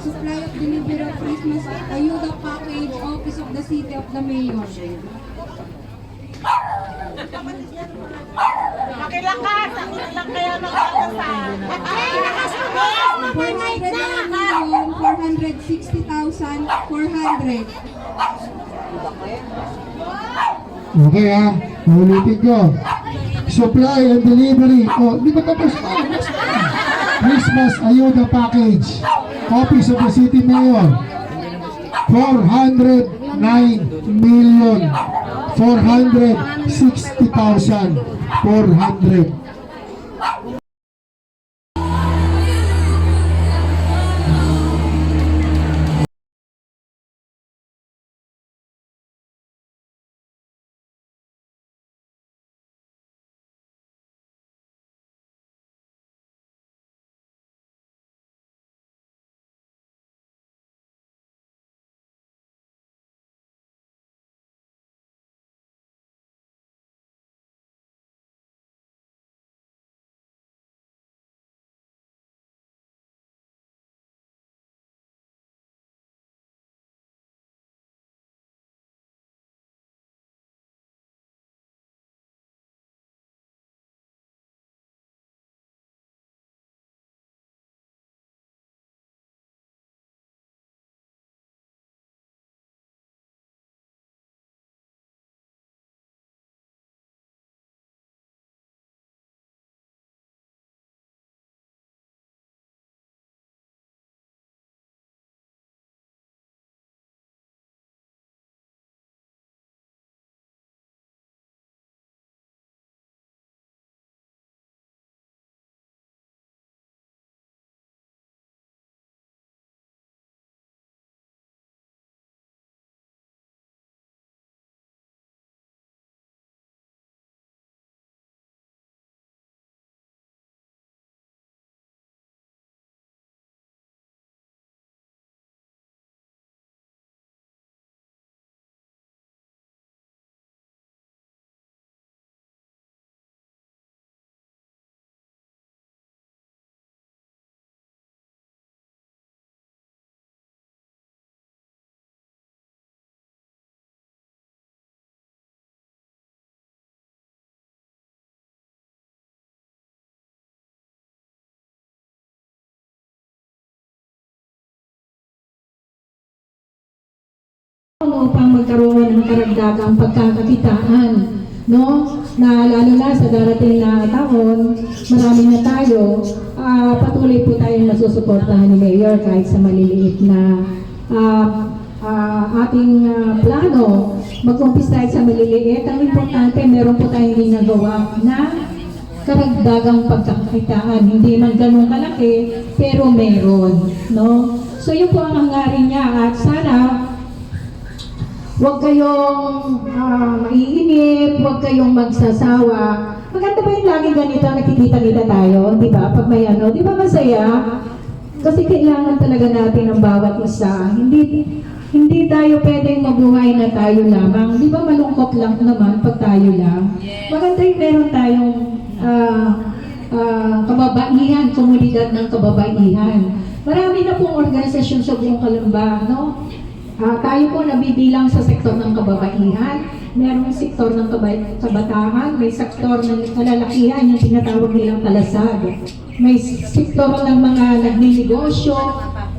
Supply of delivery of Christmas Ayuda Package, Office of the City of the Mayor. Makilakas! Ako na lang kaya magkakasan. Makilakas mo ba? 409,460,400. Okay ha, ulitin ko. Supply and delivery. Oh, di ba tapos na? Christmas Ayuda Package, Office of the City Mayor. 409,460,400. Upang magkaroon ng karagdagang pagkakakitaan, no? Na lalo na sa darating na taon, marami na tayo, patuloy po tayong masusuportahan ni Mayor kahit sa maliliit na ating plano. Mag-umpisa tayo sa maliliit. Ang importante, meron po tayong ginagawa na karagdagang pagkakakitaan. Hindi man ganun kalaki, pero meron, no? So yun po ang hangarin niya at sana huwag kayong maiinip, huwag kayong magsasawa. Maganda ba yung lagi ganito, nakikita-kita tayo, di ba? Pag may ano, di ba masaya? Kasi kailangan talaga natin ang bawat isa. Hindi tayo pwedeng mabuhay na tayo lamang. Di ba malungkot lang naman pag tayo lang? Maganda yung meron tayong kababaihan, komunidad ng kababaihan. Marami na pong organisasyon sa buong Calamba, no? Tayo po nabibilang sa sektor ng kababaihan, merong sektor ng kabataan, may sektor ng kalalakihan, yung tinatawag nilang kalasag, may sektor ng mga nagninegosyo,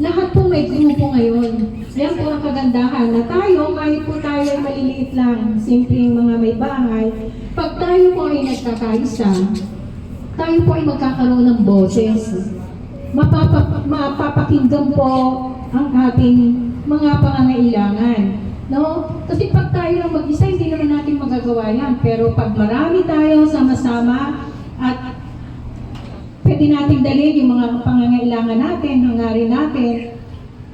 lahat po may grupo ngayon. Yan po ang kagandahan na tayo, kahit po tayo ay maliliit lang, simpleng mga may bahay, pag tayo po ay nagkakaisa, tayo po ay magkakaroon ng boses. Mapapakinggan po ang ating mga pangangailangan, no? Kasi pag tayo lang mag-isa, hindi naman natin magagawa yan. Pero pag marami tayo sama-sama at pwede natin dalhin yung mga pangangailangan natin, hangarin natin,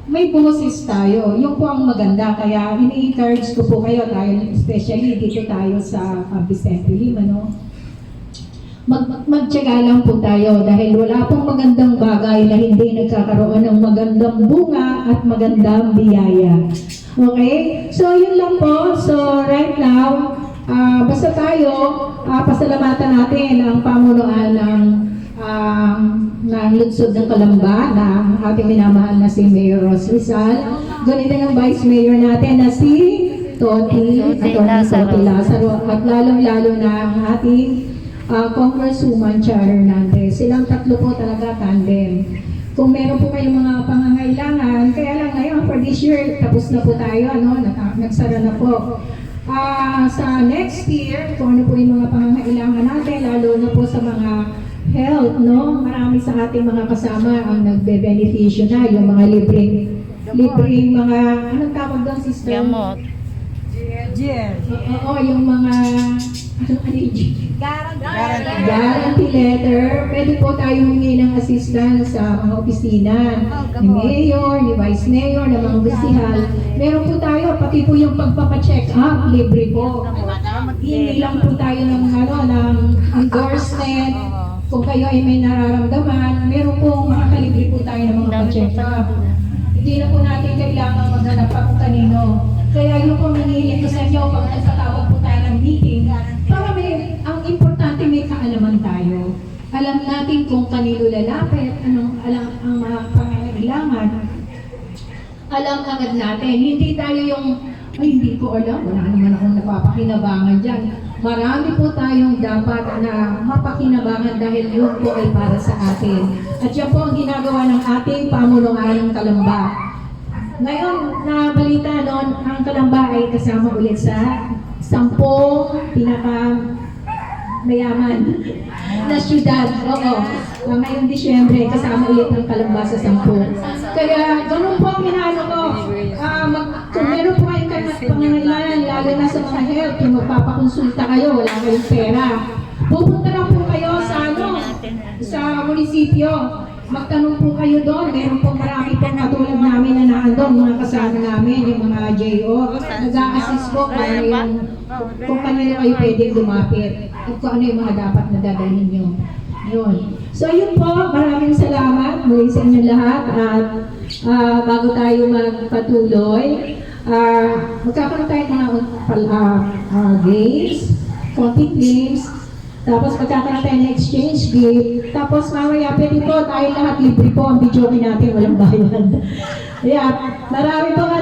may boses tayo. Yung po ang maganda. Kaya ini-encourage ko po kayo, tayo, especially dito tayo sa Vicente Lima, no? magtiyaga lang po tayo dahil wala pong magandang bagay na hindi nagkakaroon ng magandang bunga at magandang biyaya. Okay? So, yun lang po. So, right now, basta tayo, pasalamatan natin ang pamunuan ng lungsod ng Calamba ng ating minamahal na si Mayor Ros Rizal. Ganito ng Vice Mayor natin na si Atty. Lazaro at lalong-lalo na ang ating Congresswoman Char Hernandez. Silang tatlo po talaga tandem. Kung meron po kayong mga pangangailangan, kaya lang ngayon for this year, tapos na po tayo, ano, nagsara na po. Sa next year, kung ano po yung mga pangangailangan natin, lalo na po sa mga health, no? Marami sa ating mga kasama ang nagbe-beneficio na, yung mga libreng mga, anong tawag doon, sister? Gamot. Oo, yung mga, guarantee letter. Pwede po tayo humingi ng assistance sa mga opisina ni Mayor, ni Vice Mayor, ng mga opisihal. Meron po tayo, pati po yung pagpapacheck up, libre po. Hindi lang po tayo ng endorsement. Kung kayo ay may nararamdaman, meron po makakalibre po tayo ng mga pa-check up. Hindi na po natin kailangan maghanap pa kung kanino. Kaya yun po minili ko sa inyo pag nagtatawag po tayo ng meeting para ang importante may kaalaman tayo. Alam natin kung kanino lalapit, alam ang mga pangangailangan. Alam agad natin. Hindi tayo yung, ay hindi ko alam, wala naman akong napapakinabangan dyan. Marami po tayong dapat na mapakinabangan dahil yun po ay para sa atin. At yan po ang ginagawa ng ating pamulungan ng Calamba. Ngayon, nabalita noon, ang Calamba ay kasama ulit sa 10 pinaka-mayaman na syudad. Oo. Ngayong Disyembre, kasama ulit ng Calamba sa 10. Kaya, ganun po ang inaano ko. Kung meron po kayong pangangailangan, lalo na sa mga health, kung magpapakonsulta kayo, wala kayong pera. Pupunta lang po kayo sa munisipyo. Magtanong po kayo doon. Meron po marami pong katulad namin na naandun, mga kasama namin, yung mga JO. Nag-a-assist po kung kanino kayo pwede lumapit at kung ano yung mga dapat na dadalhin nyo. Yun. So yun po, maraming salamat muli sa inyo lahat at bago tayo magpatuloy, magkakaroon tayo ng mga games, konting games. Tapos magkakaroon tayo ng exchange gift. Tapos mamaya pwede po tayo lahat libre po ang video natin, walang bayad. Yeah, marami pong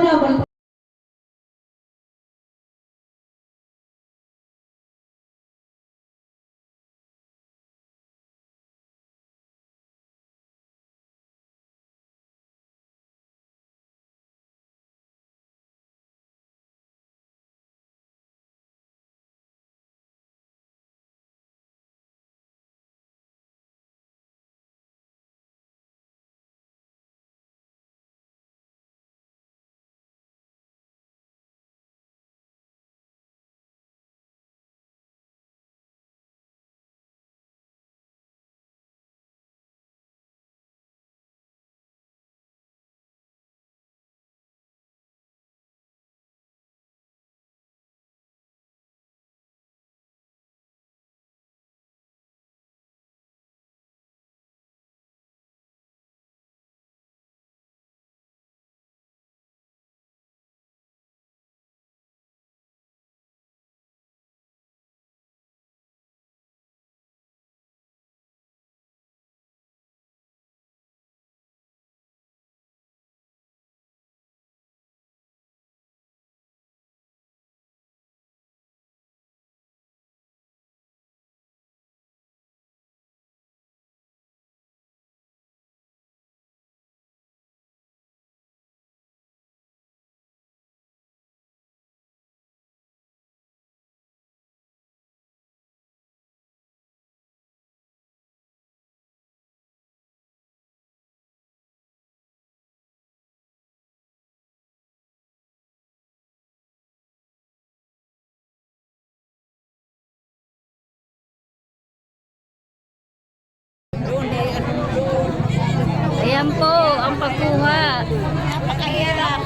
Ayan po ang pagkuha. Napakahirap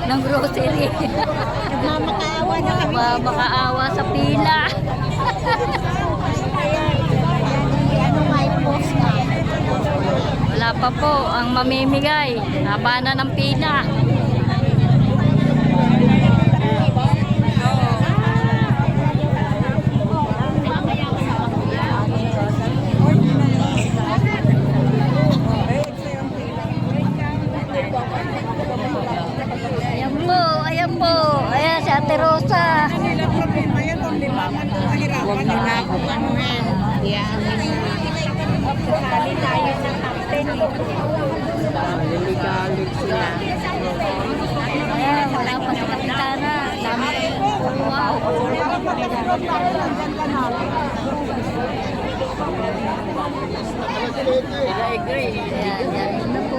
ng grocery. Nagmamakaawa na kami. Nagmamakaawa sa pila. pa po ang mamimigay. Haba na ng pila. Ayan po, ayan po. Ayan si Ate Rosa. Huwag mo na akong anuhin. Yan. Sali tayo ng captain. Ligalig sila. Ayan, wala pa sa kapitana. Dami. Wow. Ayan, yan na po.